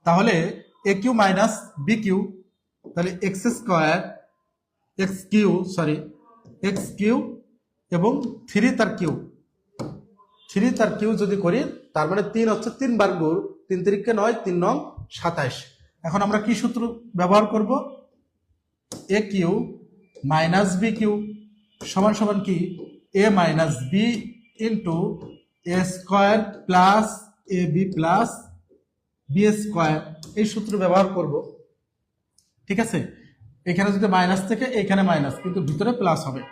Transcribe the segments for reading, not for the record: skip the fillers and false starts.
তাহলে এ Q minus B Q, তাহলে x square x Q এবং থ্রি তার কিউ যদি করি, তার মানে 3 হচ্ছে 3 বার গুণ, 3 তিরিকে 9, 3 নং 27। এখন আমরা কি সূত্র ব্যবহার করব? এ কিউ মাইনাস বি কিউ সমান সমান কি এ minus B into A square plus A B plus B square, এই সূত্র ব্যবহার করব। ঠিক আছে, এখানে যদি মাইনাস থেকে এখানে মাইনাস, কিন্তু ভিতরে প্লাস হবে,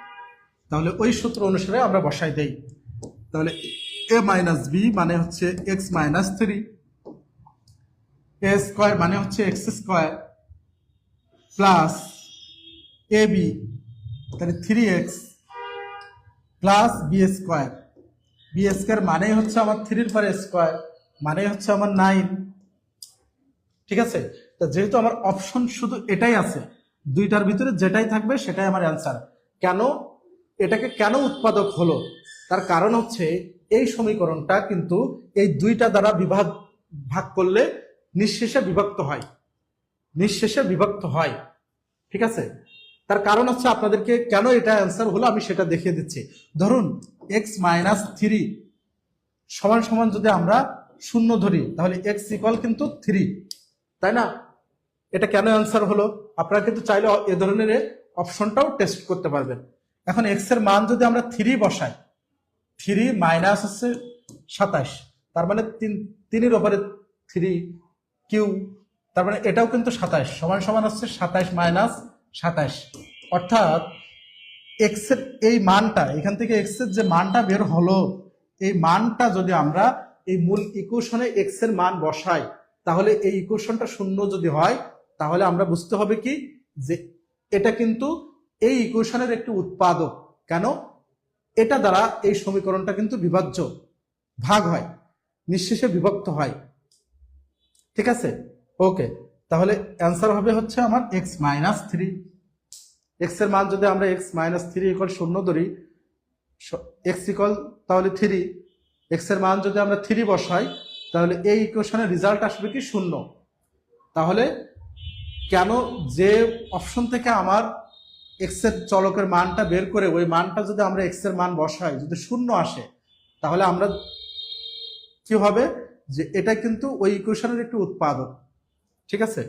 তাহলে ওই সূত্র অনুসারে আমরা বসাই দেই। তাহলে এ মাইনাস বি মানে হচ্ছে এক্স মাইনাস 3, এ স্কোয়ার মানে হচ্ছে x square plus A B, তাহলে 3x প্লাস বি স্কোয়ার মানে হচ্ছে আমার 3 পরে স্কোয়ার মানে হচ্ছে আমার 9। ঠিক আছে, তো যেহেতু আমার অপশন শুধু এটাই আছে, দুইটার ভিতরে যেটাই থাকবে সেটাই আমার অ্যান্সার। কেন এটাকে কেন উৎপাদক হলো, তার কারণ হচ্ছে এই সমীকরণটা কিন্তু এই দুইটা দ্বারা ভাগ করলে নিঃশেষে বিভক্ত হয়। ঠিক আছে, তার কারণ হচ্ছে আপনাদেরকে কেন এটা অ্যান্সার হলো আমি সেটা দেখিয়ে দিচ্ছি। ধরুন এক্স মাইনাস 3 সমান সমান যদি আমরা 0 ধরি, তাহলে এক্স ইকুয়াল কিন্তু 3, তাই না? এটা কেন অ্যান্সার হলো, আপনারা কিন্তু চাইলে এ ধরনের অপশনটাও টেস্ট করতে পারবেন। এখন এক্স এর মান যদি আমরা 3 বসাই, 3 মাইনাস হচ্ছে 27, তার মানে 3 উপরে 3 কিউ, তার মানে এটাও কিন্তু 27 সমান সমান হচ্ছে 27 মাইনাস 27, অর্থাৎ এক্স এর এই মানটা, এখান থেকে এক্স এর যে মানটা বের হলো, এই মানটা যদি আমরা এই মূল ইকুয়েশনে এক্স এর মান বসাই, তাহলে এই ইকুয়েশনটা 0 যদি হয়, তাহলে আমরা বুঝতে হবে কি যে এটা কিন্তু এই ইকুয়েশনের একটি উৎপাদক। কেন? এটা দ্বারা এই সমীকরণটা কিন্তু বিভাজ্য, ভাগ হয়, নিঃশেষে বিভক্ত হয়। ঠিক আছে, ওকে, তাহলে অ্যান্সার হবে হচ্ছে আমার এক্স মাইনাস 3। এক্স এর মান যদি আমরা এক্স মাইনাস 3 ইকুয়াল 0 ধরি, এক্স ইকুয়াল তাহলে 3, এক্স এর মান যদি আমরা 3 বসাই, তাহলে এই ইকুয়েশনের রেজাল্ট আসবে কি 0। তাহলে কেন যে অপশন থেকে আমার এক্স এর চলকের মানটা বের করে ওই মানটা যদি আমরা এক্স এর মান বসাই, যদি 0 আসে, তাহলে আমরা কি হবে যে এটা কিন্তু ওই ইকুয়েশনের একটি উৎপাদক। ঠিক আছে।